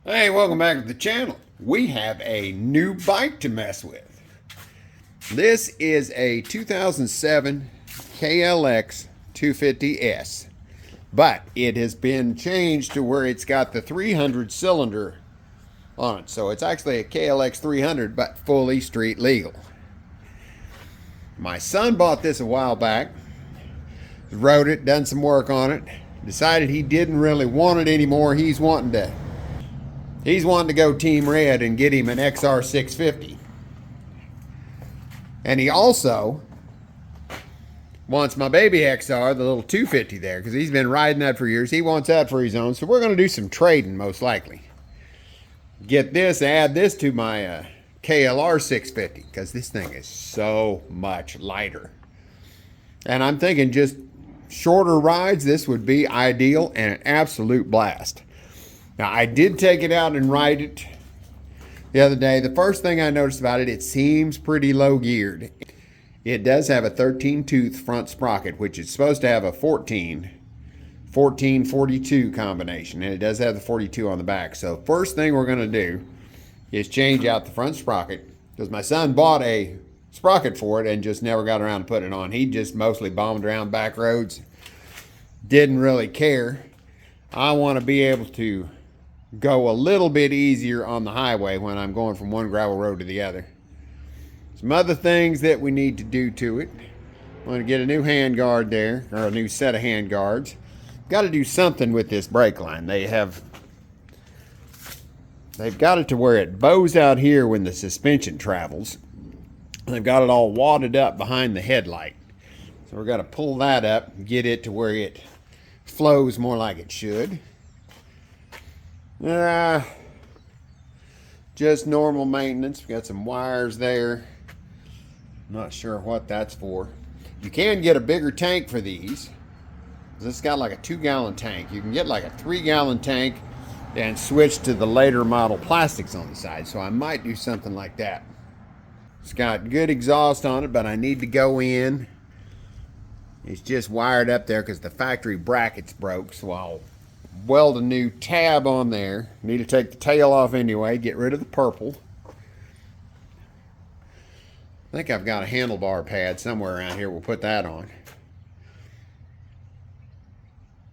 Hey, welcome back to the channel. We have a new bike to mess with. This is a 2007 KLX 250S, but it has been changed to where it's got the 300 cylinder on it. So it's actually a KLX 300, but fully street legal. My son bought this a while back, rode it, done some work on it, decided he didn't really want it anymore. He's wanting to go Team Red and get him an XR 650. And he also wants my baby XR, the little 250 there, because he's been riding that for years. He wants that for his own, so we're going to do some trading, most likely. Get this, add this to my KLR 650, because this thing is so much lighter. And I'm thinking just shorter rides, this would be ideal and an absolute blast. Now, I did take it out and ride it the other day. The first thing I noticed about it, it seems pretty low geared. It does have a 13-tooth front sprocket, which is supposed to have a 14-42 combination, and it does have the 42 on the back. So first thing we're going to do is change out the front sprocket, because my son bought a sprocket for it and just never got around to putting it on. He just mostly bombed around back roads, didn't really care. I want to be able to go a little bit easier on the highway when I'm going from one gravel road to the other. Some other things that we need to do to it. I'm going to get a new hand guard there, or a new set of hand guards. Got to do something with this brake line. They've got it to where it bows out here when the suspension travels. They've got it all wadded up behind the headlight. So we're going to pull that up and get it to where it flows more like it should. Just normal maintenance. We got some wires there. Not sure what that's for. You can get a bigger tank for these. This got like a 2-gallon tank. You can get like a 3-gallon tank and switch to the later model plastics on the side. So I might do something like that. It's got good exhaust on it, but I need to go in. It's just wired up there because the factory brackets broke, so I'll weld a new tab on there. Need to take the tail off anyway, get rid of the purple. I think I've got a handlebar pad somewhere around here. We'll put that on.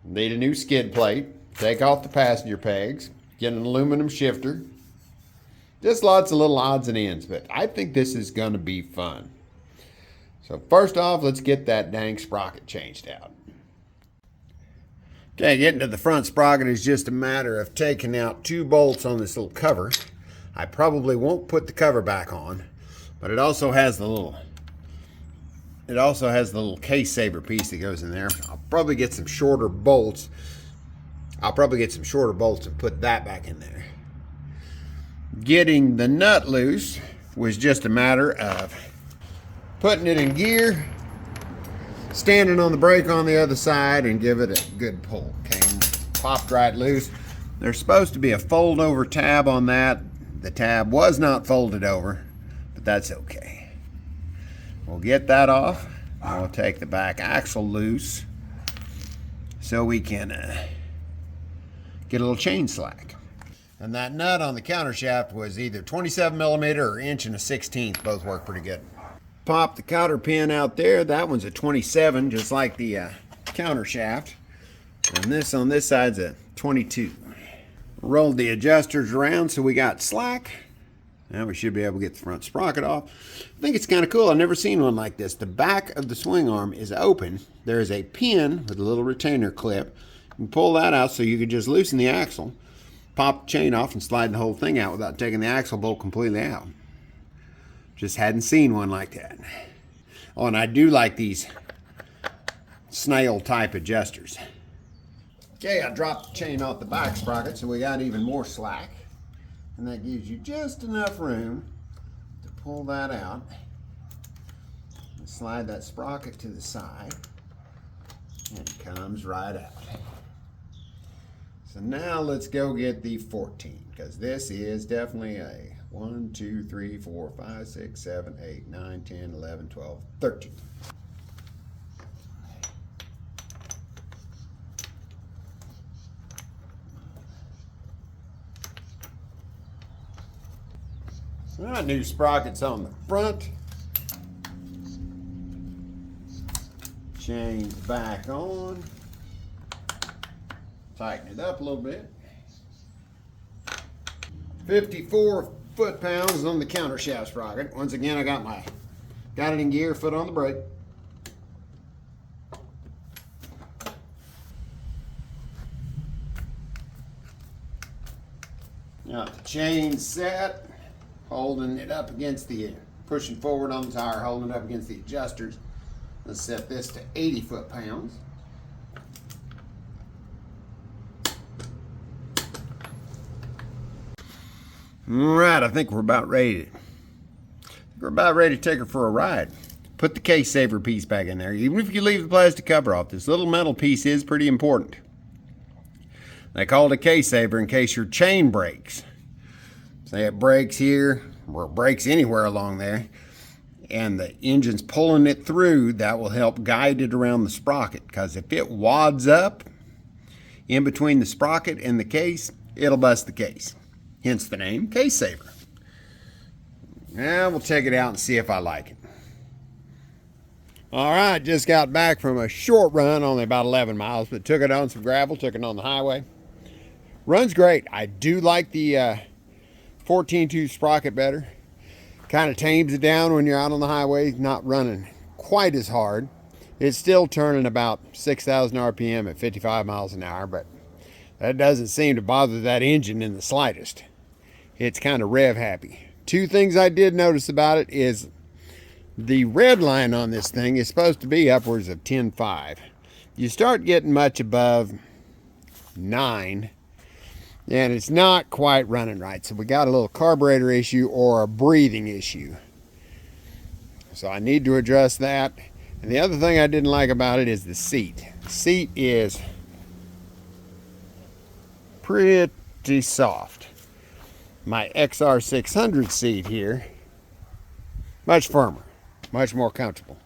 Need a new skid plate. Take off the passenger pegs. Get an aluminum shifter. Just lots of little odds and ends, but I think this is going to be fun. So first off, let's get that dang sprocket changed out. Okay, getting to the front sprocket is just a matter of taking out 2 bolts on this little cover. I probably won't put the cover back on, but it also has the little case saver piece that goes in there. I'll probably get some shorter bolts. And put that back in there. Getting the nut loose was just a matter of putting it in gear, standing on the brake on the other side, and give it a good pull. Okay, popped right loose. There's supposed to be a fold over tab on that. The tab was not folded over, but that's okay. We'll get that off. We'll take the back axle loose so we can get a little chain slack. And that nut on the counter shaft was either 27 millimeter or 1 1/16. Both work pretty good. Pop the cotter pin out there. That one's a 27, just like the counter shaft. And this on this side's a 22. Rolled the adjusters around so we got slack. Now we should be able to get the front sprocket off. I think it's kind of cool. I've never seen one like this. The back of the swing arm is open. There is a pin with a little retainer clip. You can pull that out so you can just loosen the axle, pop the chain off, and slide the whole thing out without taking the axle bolt completely out. Just hadn't seen one like that. Oh, and I do like these snail type adjusters. Okay, I dropped the chain off the back sprocket so we got even more slack. And that gives you just enough room to pull that out and slide that sprocket to the side, and it comes right out. So now let's go get the 14, because this is definitely a 1, 2, 3, 4, 5, 6, 7, 8, 9, 10, 11, 12, 13. All right, new sprockets on the front. Chains back on. Tighten it up a little bit. 54 foot-pounds on the counter shaft sprocket. Once again, I got it in gear, foot on the brake. Now the chain set, holding it up against the, pushing forward on the tire, holding it up against the adjusters. Let's set this to 80 foot-pounds. All right, I think we're about ready to take her for a ride. Put the case saver piece back in there. Even if you leave the plastic cover off, this little metal piece is pretty important. They call it a case saver in case your chain breaks. Say it breaks here, or it breaks anywhere along there, and the engine's pulling it through, that will help guide it around the sprocket, because if it wads up in between the sprocket and the case, it'll bust the case. Hence the name, case saver. Now we'll check it out and see if I like it. All right, just got back from a short run, only about 11 miles, but took it on some gravel, took it on the highway. Runs great. I do like the 14-tooth sprocket better. Kind of tames it down when you're out on the highway, not running quite as hard. It's still turning about 6,000 RPM at 55 miles an hour, but that doesn't seem to bother that engine in the slightest. It's kind of rev happy. Two things I did notice about it is the red line on this thing is supposed to be upwards of 10.5. You start getting much above 9, and it's not quite running right. So we got a little carburetor issue or a breathing issue. So I need to address that. And the other thing I didn't like about it is the seat. The seat is pretty soft. My XR600 seat here, much firmer, much more comfortable.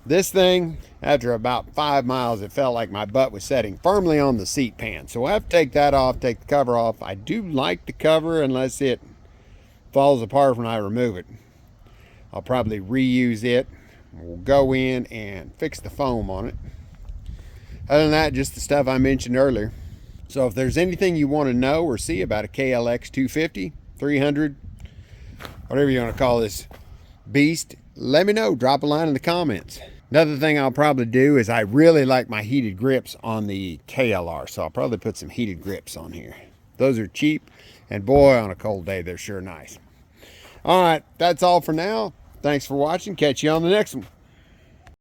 This thing, after about 5 miles, it felt like my butt was setting firmly on the seat pan. So I have to take that off, take the cover off. I do like the cover unless it falls apart when I remove it. I'll probably reuse it. We'll go in and fix the foam on it. Other than that, just the stuff I mentioned earlier. So if there's anything you want to know or see about a KLX250, 300, whatever you want to call this beast, let me know. Drop a line in the comments. Another thing I'll probably do is I really like my heated grips on the KLR, so I'll probably put some heated grips on here. Those are cheap, and boy, on a cold day, they're sure nice. All right, that's all for now. Thanks for watching. Catch you on the next one.